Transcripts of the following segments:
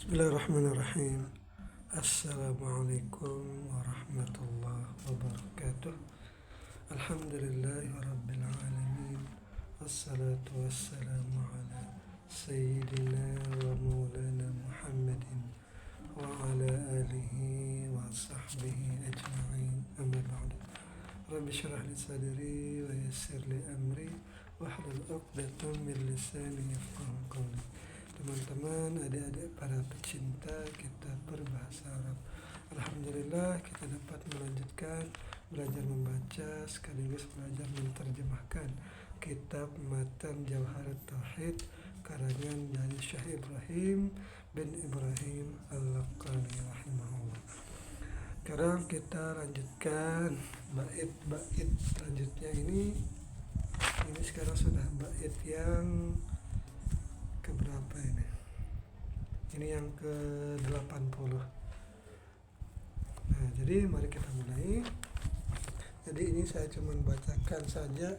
Bismillahirrahmanirrahim. Assalamualaikum warahmatullahi wabarakatuh. Alhamdulillahi rabbil alamin. Assalatu wassalamu ala sayyidina wa maulana Muhammadin wa ala alihi wa sahbihi ajma'in. Amma ba'du. Rabbi syrah li sadri wa yassir li amri wahlul 'uqdatam min lisani yafqahu qawli. Teman-teman, adik-adik para pecinta kitab berbahasa Arab, alhamdulillah kita dapat melanjutkan belajar membaca sekaligus belajar menerjemahkan kitab Matan Jawharat Tauhid karangan dari Syekh Ibrahim bin Ibrahim Al-Laqani rahimahullah. Sekarang kita lanjutkan bait-bait selanjutnya ini sekarang sudah bait yang keberapa ini? Ini yang ke-80. Nah, jadi mari kita mulai. Jadi ini saya cuma bacakan saja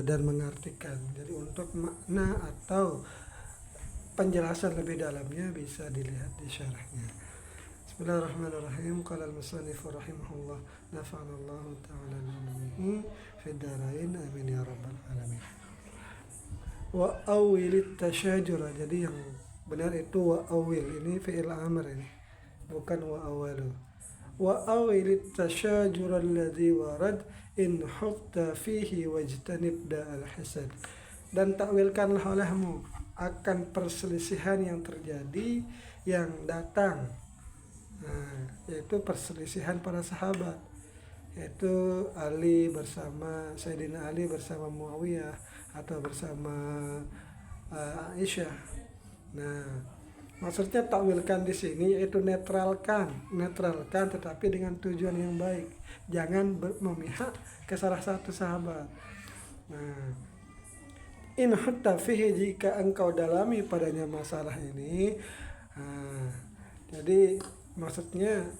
dan mengartikan. Jadi untuk makna atau penjelasan lebih dalamnya bisa dilihat di syarahnya. Bismillahirrahmanirrahim. Qala al-musannif rahimahullah, nafa'anallahu ta'ala bi fid dharain amin ya rabbal alamin. Wa awilit tasyajura, jadi yang benar itu wa awil, ini fi'il amr ini, bukan wa awalu. Wa awilit tasyajura alladhi warad in hutta fihi wajtanib da'al hasad, dan takwilkanlah olehmu akan perselisihan yang terjadi yang datang, yaitu perselisihan para sahabat, yaitu Ali bersama Sayyidina Ali bersama Muawiyah atau bersama Aisyah. Nah, maksudnya takwilkan di sini yaitu netralkan tetapi dengan tujuan yang baik. Jangan memihak ke salah satu sahabat. Nah, in hatta fihi, jika engkau dalami padanya masalah ini. Jadi maksudnya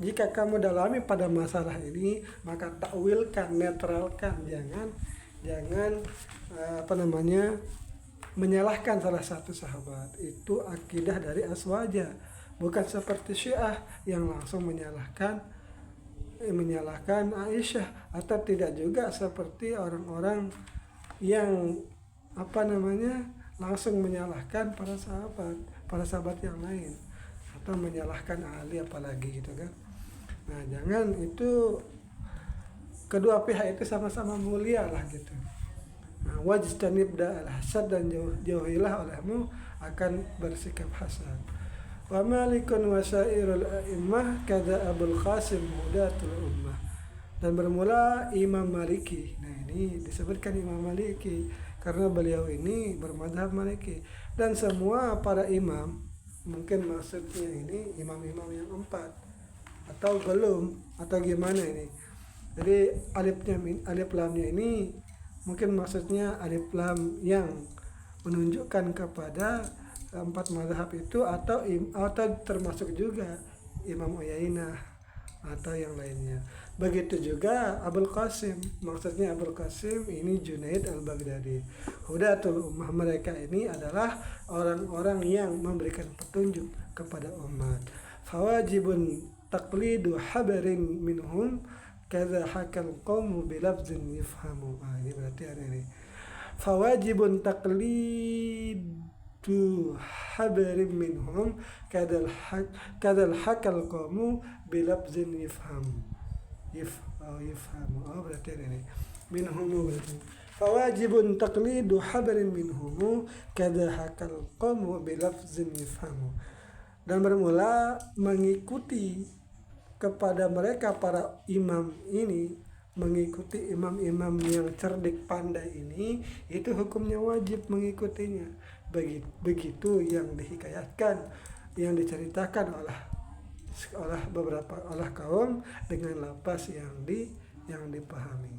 jika kamu dalami pada masalah ini, maka takwilkan, netralkan, jangan menyalahkan salah satu sahabat. Itu akidah dari Aswaja, bukan seperti Syiah yang langsung menyalahkan Aisyah, atau tidak juga seperti orang-orang yang langsung menyalahkan para sahabat yang lain, atau menyalahkan Ali apalagi gitu kan. Nah, jangan, itu kedua pihak itu sama-sama mulia lah gitu. Nah, wajtanib da'al hasad, dan jauhilah olehmu akan bersikap hasad. Wa malikun wasairul a'immah kada Abul Qasim hudatul ummah, dan bermula Imam Maliki. Nah, ini disebutkan Imam Maliki karena beliau ini bermadzhab Maliki, dan semua para imam, mungkin maksudnya ini imam-imam yang 4 atau belum, atau gimana ini. Jadi alif lamnya ini mungkin maksudnya alif lam yang menunjukkan kepada 4 mazhab itu, atau termasuk juga Imam Uyainah atau yang lainnya. Begitu juga Abul Qasim, maksudnya Abul Qasim ini Junaid al-Baghdadi. Hudatul ummah, mereka ini adalah orang-orang yang memberikan petunjuk kepada umat. Fawajibun taqlidu habarin minhum kadza hakal qaumu bilafzin yafhamu. Ini berarti ada ini. Fawajibun taqlidu habarin minhum kadza hakal qaumu bilafzin yafhamu. Berarti ada ini. Minhum berarti. Fawajibun taqlidu habarin minhum kadza hakal qaumu bilafzin yafhamu. Dan bermula mengikuti kepada mereka para imam ini, mengikuti imam-imam yang cerdik pandai ini, itu hukumnya wajib mengikutinya. Begitu yang dihikayatkan, yang diceritakan oleh beberapa kaum dengan lapas yang dipahami.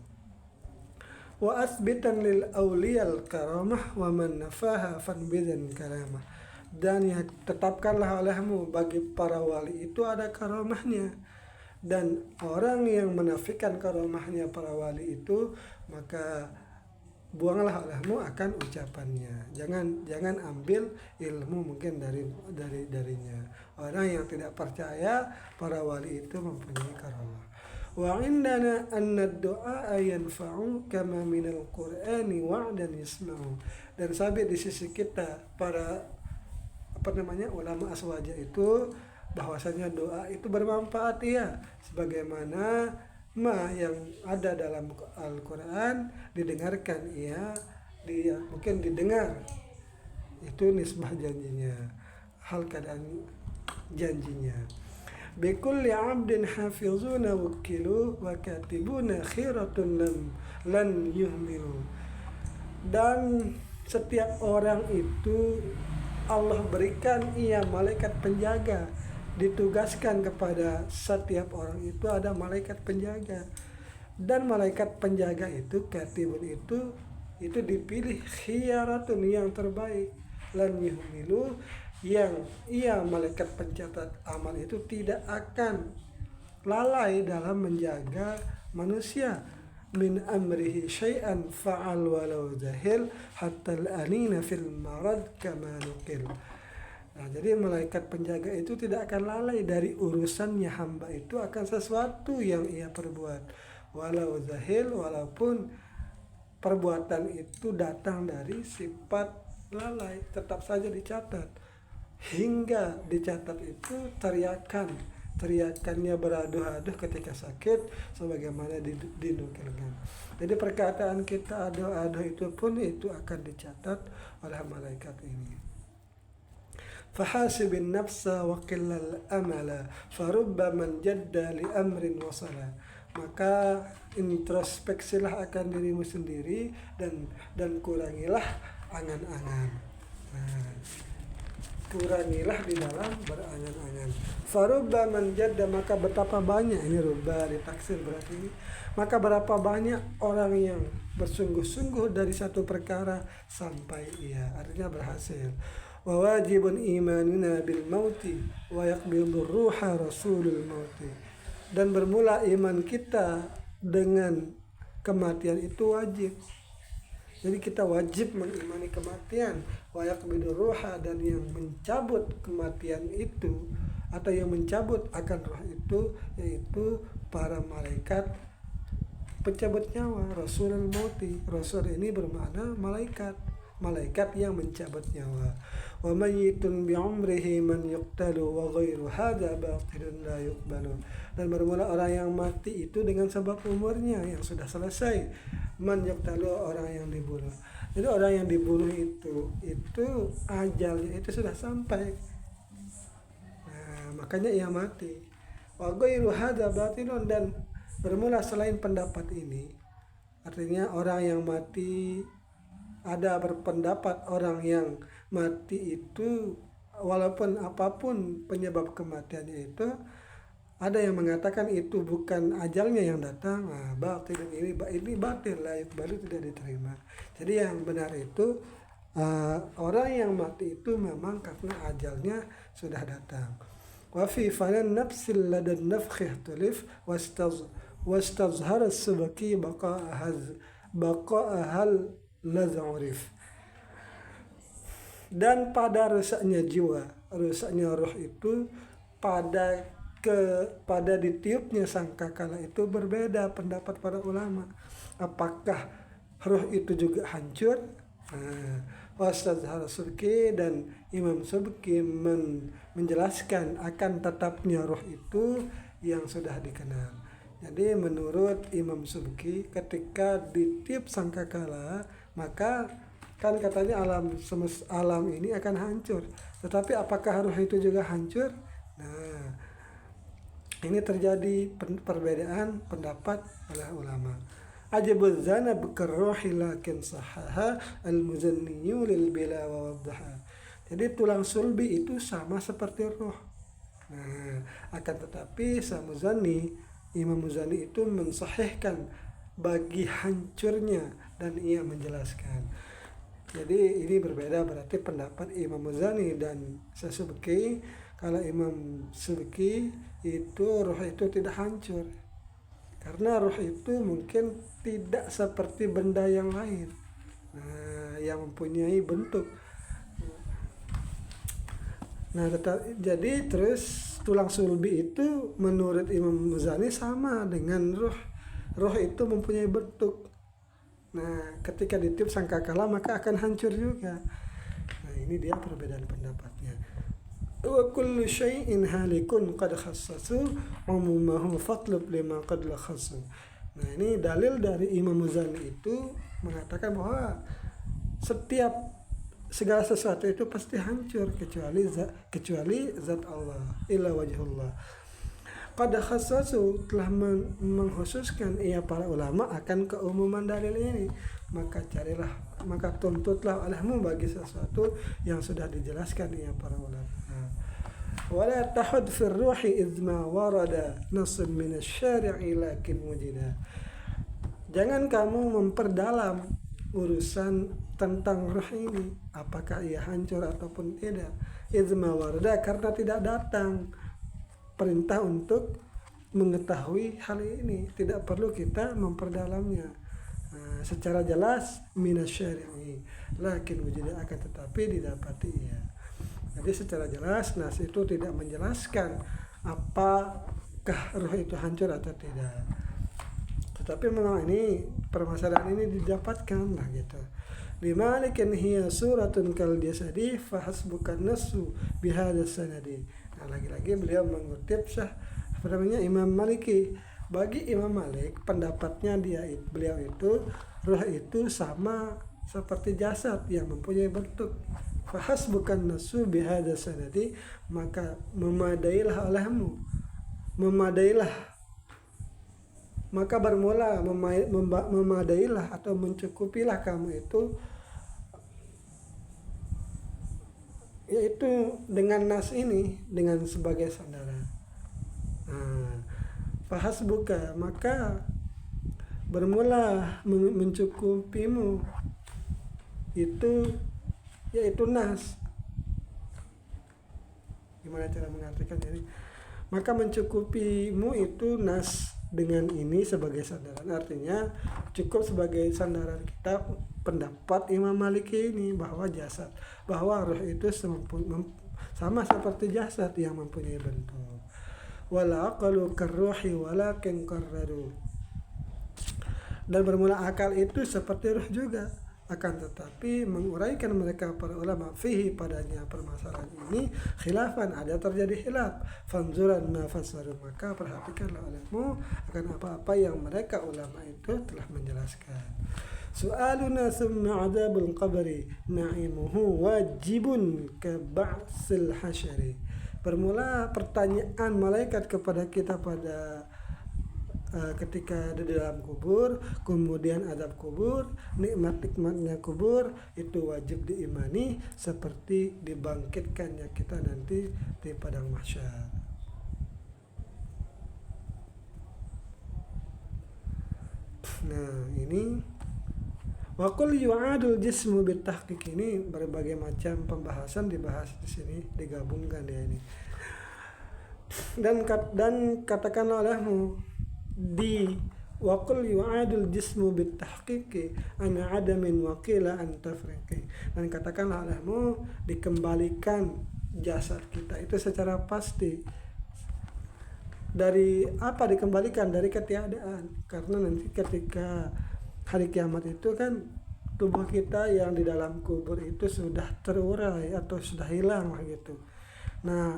Wa asbitan lil awliyal karamah wa man nafaha fanbidan karamah, dan ya tetapkanlah olehmu bagi para wali itu ada karamahnya, dan orang yang menafikan karamahnya para wali itu, maka buanglah olehmu akan ucapannya. Jangan ambil ilmu mungkin darinya. Orang yang tidak percaya para wali itu mempunyai karamah. Wa indana anna ad-du'a yanfa'u kama minal Qur'ani wa'dan yasma'u. Dan sabit di sisi kita para ulama aswaja itu bahwasanya doa itu bermanfaat ya, sebagaimana yang ada dalam Al-Quran didengarkan dia mungkin didengar, itu nisbah janjinya, hal keadaan janjinya. Bikulli 'abdin hafizuna wakilu wa katibuna khiratun lan yuhmilu. Dan setiap orang itu Allah berikan malaikat penjaga, ditugaskan kepada setiap orang itu ada malaikat penjaga, dan malaikat penjaga itu katibun itu dipilih khiyaratun yang terbaik, lan yuhmilu yang malaikat pencatat amal itu tidak akan lalai dalam menjaga manusia. Min amrihi syai'an fa'al walau zahil hatta al-anina fil marad kama nukil. Nah, jadi malaikat penjaga itu tidak akan lalai dari urusannya hamba itu akan sesuatu yang ia perbuat, walau zahil, walaupun perbuatan itu datang dari sifat lalai, tetap saja dicatat. Hingga dicatat itu teriakannya beraduh-aduh ketika sakit, sebagaimana dinukilkan. Jadi perkataan kita aduh-aduh itu pun itu akan dicatat oleh malaikat ini. Fahasibin nafsa wa qillal amala farubba man jadda li amrin wasala. Maka introspeksilah akan dirimu sendiri dan kurangilah angan-angan. Kurangilah di dalam berangan-angan. Farubba man jadda, maka betapa banyak, ini rubba ditaksir berarti, maka berapa banyak orang yang bersungguh-sungguh dari satu perkara sampai artinya berhasil. Wa wajibun imanuna bil mauti wa yaqbidur ruha rasulul mauti. Dan bermula iman kita dengan kematian itu wajib. Jadi kita wajib mengimani kematian, wa yaqbidur ruha, dan yang mencabut kematian itu atau yang mencabut akan roh itu yaitu para malaikat pencabut nyawa, rasulul mauti. Rasul ini bermakna malaikat yang mencabut nyawa. Wa mayyitun bi umrihi man yuqtalu wa ghairu hadza batilun la yuqbalu. Dan bermula orang yang mati itu dengan sebab umurnya yang sudah selesai. Man yuqtalu, orang yang dibunuh. Jadi orang yang dibunuh itu ajalnya itu sudah sampai. Nah, makanya ia mati. Wa ghairu hadza batilun, dan bermula selain pendapat ini, artinya orang yang mati, ada berpendapat orang yang mati itu walaupun apapun penyebab kematiannya itu, ada yang mengatakan itu bukan ajalnya yang datang. Batil, ini batil, layak baru tidak diterima. Jadi yang benar itu orang yang mati itu memang karena ajalnya sudah datang. Wa fi falan nafsil ladan nafkhih tulif wastazhar as-subaki baqa'ahal laz'urif. Dan pada rusaknya jiwa, rusaknya roh itu pada ditiupnya sangkakala itu berbeda pendapat para ulama. Apakah roh itu juga hancur? Wastazhar Subki, dan Imam Subki menjelaskan akan tetapnya roh itu yang sudah dikenal. Jadi menurut Imam Subki, ketika ditiup sangkakala, maka kan katanya alam ini akan hancur. Tetapi apakah roh itu juga hancur? Nah, ini terjadi perbedaan pendapat oleh ulama. Ajabuz zana bikarruhi lakin sahaha al-muzanniyu lil bila wa waddaha. Jadi tulang sulbi itu sama seperti roh. Nah, akan tetapi Imam Muzani itu mensahihkan bagi hancurnya, dan ia menjelaskan. Jadi ini berbeda berarti pendapat Imam Muzani dan Subki. Kalau Imam Subki itu roh itu tidak hancur, karena roh itu mungkin tidak seperti benda yang lain. yang mempunyai bentuk. Nah, jadi terus tulang sulbi itu menurut Imam Muzani sama dengan roh. Roh itu mempunyai bentuk. Nah, ketika ditiup sangkakala maka akan hancur juga. Nah, ini dia perbedaan pendapatnya. Wa kullu syai'in halikun qad khassasu umumahu fatlub lima qad lakhassu. Nah, ini dalil dari Imam Muzani itu mengatakan bahwa setiap segala sesuatu itu pasti hancur kecuali zat Allah, illa wajhullah. Qad khassasu telah mengkhususkan para ulama akan keumuman dalil ini. Maka tuntutlah olehmu bagi sesuatu yang sudah dijelaskan para ulama. Wala tahud fi ruhi idma warada nasun min asy-syari'i lakin wujida. Jangan kamu memperdalam urusan tentang roh ini, apakah ia hancur ataupun tidak. Idma warada, karena tidak datang perintah untuk mengetahui hal ini, tidak perlu kita memperdalamnya. Secara jelas minasyari'i lakin wujida, akan tetapi didapati ia. Jadi secara jelas nas itu tidak menjelaskan apakah roh itu hancur atau tidak. Tetapi memang ini permasalahan ini didapatkan lah gitu. Limalikin hiya suratun kal jasadi fahasbukan nasu bihadza sanadi. Nah, lagi-lagi beliau mengutip Imam Maliki. Bagi Imam Malik, pendapatnya beliau itu roh itu sama seperti jasad yang mempunyai bentuk. Fahasbukan nasu bihadza sanadi, maka memadailah olehmu, maka bermula memadailah atau mencukupilah kamu itu, yaitu dengan nas ini, dengan sebagai sandaran. Fahasbuka, maka bermula mencukupimu itu, yaitu nas. Gimana cara mengartikan ini? Maka mencukupimu itu nas dengan ini sebagai sandaran. Artinya cukup sebagai sandaran kita pendapat Imam Maliki ini bahwa roh itu sama seperti jasad yang mempunyai bentuk. Wala aqalu karruhi walakin qarraru. Dan bermula akal itu seperti roh juga, akan tetapi menguraikan mereka para ulama fihi padanya permasalahan ini khilafan, ada terjadi khilaf. Fanzuran ma fasaru, maka perhatikanlah olehmu akan apa-apa yang mereka ulama itu telah menjelaskan. Su'aluna summa adabul qabri na'imuhu wajibun ka ba'sil hasyari. Bermula pertanyaan malaikat kepada kita pada ketika di dalam kubur, kemudian adab kubur, nikmat-nikmatnya kubur itu wajib diimani seperti dibangkitkannya kita nanti di padang mahsyar. Nah, ini waqul yu'adul jismu bitahqiq, ini berbagai macam pembahasan dibahas di sini, digabungkan ya ini. Dan katakanlah olehmu di waqul yu'adul jismu bitahqiq ana adamin waqila an tafriqi, dan katakanlah olehmu dikembalikan jasad kita itu secara pasti. Dari apa dikembalikan? Dari ketiadaan. Karena nanti ketika hari kiamat itu kan tubuh kita yang di dalam kubur itu sudah terurai atau sudah hilang gitu. Nah,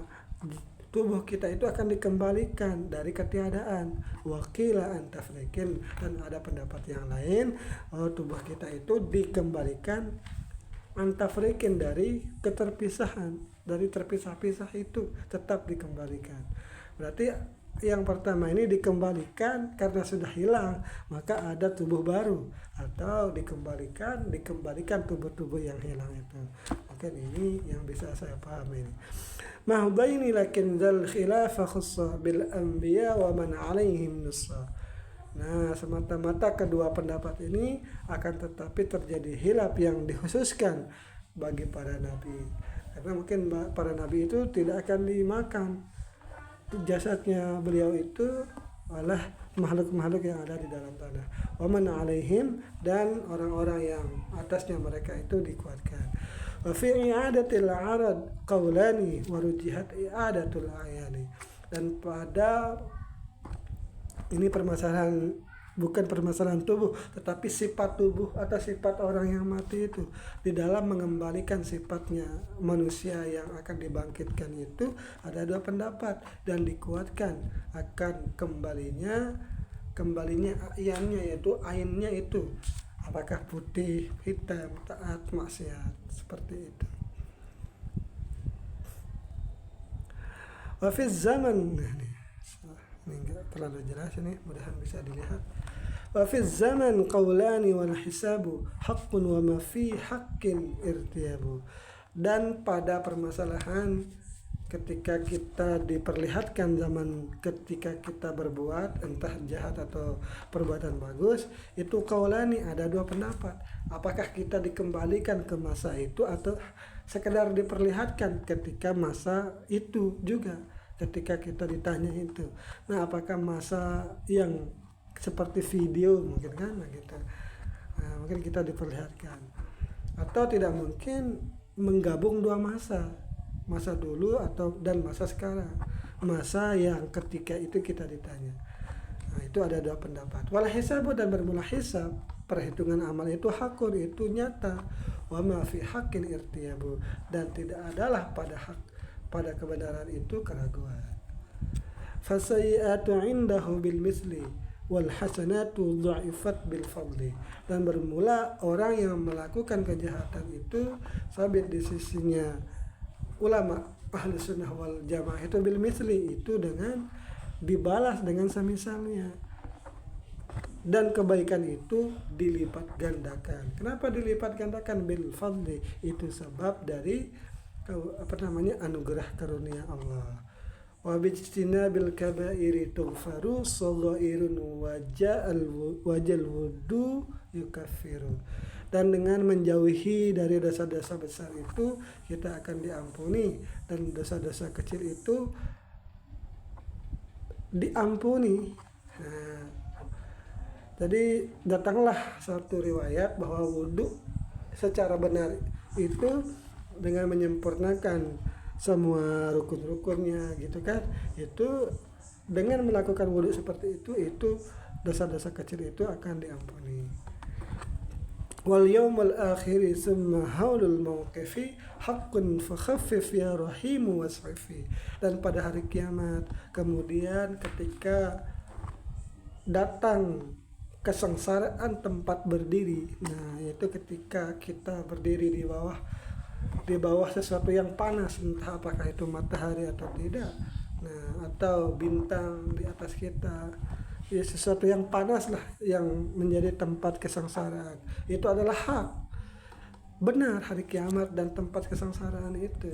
tubuh kita itu akan dikembalikan dari ketiadaan. Wakila antafrikin, dan ada pendapat yang lain, tubuh kita itu dikembalikan antafrikin, dari keterpisahan, dari terpisah-pisah itu tetap dikembalikan. Berarti yang pertama ini dikembalikan karena sudah hilang, maka ada tubuh baru, atau dikembalikan tubuh-tubuh yang hilang itu. Mungkin ini yang bisa saya pahami ini. Mahdaini lakin dzal khilafa khassa bil anbiya wa man alaihim nussa. Nah, semata-mata kedua pendapat ini akan tetapi terjadi khilaf yang dikhususkan bagi para nabi. Karena mungkin para nabi itu tidak akan dimakan jasadnya beliau itu oleh makhluk-makhluk yang ada di dalam tanah. Wa man 'alaihim, dan orang-orang yang atasnya mereka itu dikuatkan. Wa fi i'adatil 'arad qaulani wa rujihat i'adatul ayani. Dan pada ini permasalahan, bukan permasalahan tubuh, tetapi sifat tubuh atau sifat orang yang mati itu, di dalam mengembalikan sifatnya manusia yang akan dibangkitkan itu ada dua pendapat, dan dikuatkan akan kembalinya ayannya, yaitu ainnya itu, apakah putih, hitam, taat, maksiat, seperti itu. Wa fi zaman, ini enggak terlalu jelas, ini mudahan bisa dilihat. Wa fi zaman qaulani wal hisabu haqqun wa ma fi haqqin irtiyabu. Dan pada permasalahan ketika kita diperlihatkan zaman ketika kita berbuat entah jahat atau perbuatan bagus, itu qaulani, ada dua pendapat. Apakah kita dikembalikan ke masa itu atau sekedar diperlihatkan ketika masa itu juga, ketika kita ditanya itu. Nah, apakah masa yang seperti video mungkin kan gitu. Nah, mungkin kita diperlihatkan. Atau tidak mungkin menggabung dua masa dulu dan masa sekarang. Masa yang ketika itu kita ditanya. Nah, itu ada dua pendapat. Wal hisabu, dan bermula hisab, perhitungan amal itu hakun, itu nyata. Wa ma fi haqqin irtiyabu, dan tidak adalah pada kebenaran itu keraguan. Fasayyi'atu 'indahu bil misli wal hasanatu dha'ifat bil fadli. Dan bermula orang yang melakukan kejahatan itu sabit di sisinya ulama ahli sunnah wal jamaah itu bil misli, itu dengan dibalas dengan semisalnya, dan kebaikan itu dilipat gandakan. Kenapa dilipat gandakan? Bil fadli, itu sebab dari anugerah karunia Allah. Wa bijtina bil kabairi tughfaru saghairun wajal wudu yukaffiru. Dan dengan menjauhi dari dosa-dosa besar itu kita akan diampuni, dan dosa-dosa kecil itu diampuni. Nah, jadi datanglah satu riwayat bahwa wudhu secara benar itu dengan menyempurnakan semua rukun-rukunnya gitu kan, itu dengan melakukan wudhu seperti itu dosa-dosa kecil itu akan diampuni. Wal yaumul akhiri summa haulul mauqifi haqqun fakhaffif ya rahimu wasrifi. Dan pada hari kiamat, kemudian ketika datang kesengsaraan tempat berdiri, nah yaitu ketika kita berdiri di bawah sesuatu yang panas, entah apakah itu matahari atau tidak, nah atau bintang di atas kita, ya sesuatu yang panas lah yang menjadi tempat kesengsaraan. Itu adalah hak, benar hari kiamat dan tempat kesengsaraan itu.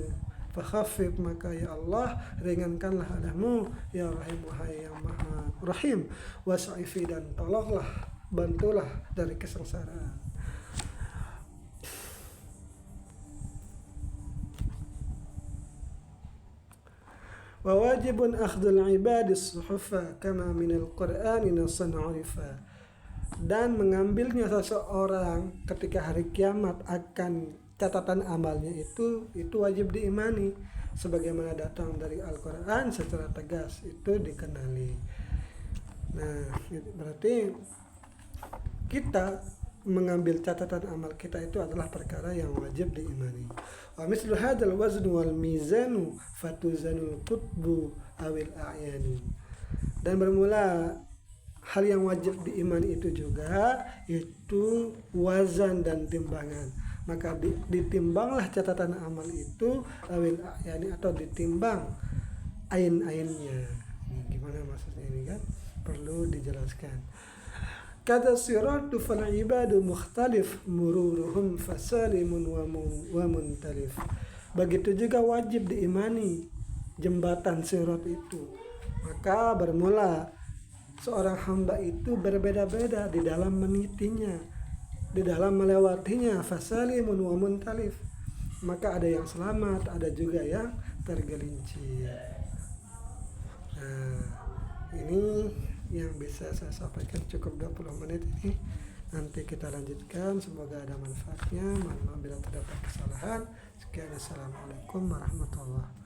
Fakhafif, maka ya Allah ringankanlah adamu, ya Rahim, wahai yang maha rahim, wasaifi, dan tolonglah, bantulah dari kesengsaraan. Wa wajibun akhdul ibadis suhufa kama minal qur'ani nasan urifa. Dan mengambilnya seseorang ketika hari kiamat akan catatan amalnya itu wajib diimani, sebagaimana datang dari Al-Quran secara tegas itu dikenali. Nah, berarti kita mengambil catatan amal kita itu adalah perkara yang wajib diimani. Wa mislu hadzal wazn wal mizanu fatuzanul qutbu awil a'yani. Dan bermula hal yang wajib diimani itu juga itu wazan dan timbangan. Maka ditimbanglah catatan amal itu awil a'yani, atau ditimbang ain-ainnya. Gimana maksudnya ini kan? Perlu dijelaskan. Kata siratu fal ibadu mukhtalif mururuhum fasalimun wa muntalif. Begitu juga wajib diimani jembatan sirat itu. Maka bermula seorang hamba itu berbeda-beda di dalam menitinya, di dalam melewatinya, fasalimun wa muntalif. Maka ada yang selamat, ada juga yang tergelincir. Nah, ini yang bisa saya sampaikan, cukup 20 menit ini. Nanti kita lanjutkan, semoga ada manfaatnya. Mohon maaf bila terdapat kesalahan. Sekian, assalamualaikum warahmatullahi wabarakatuh.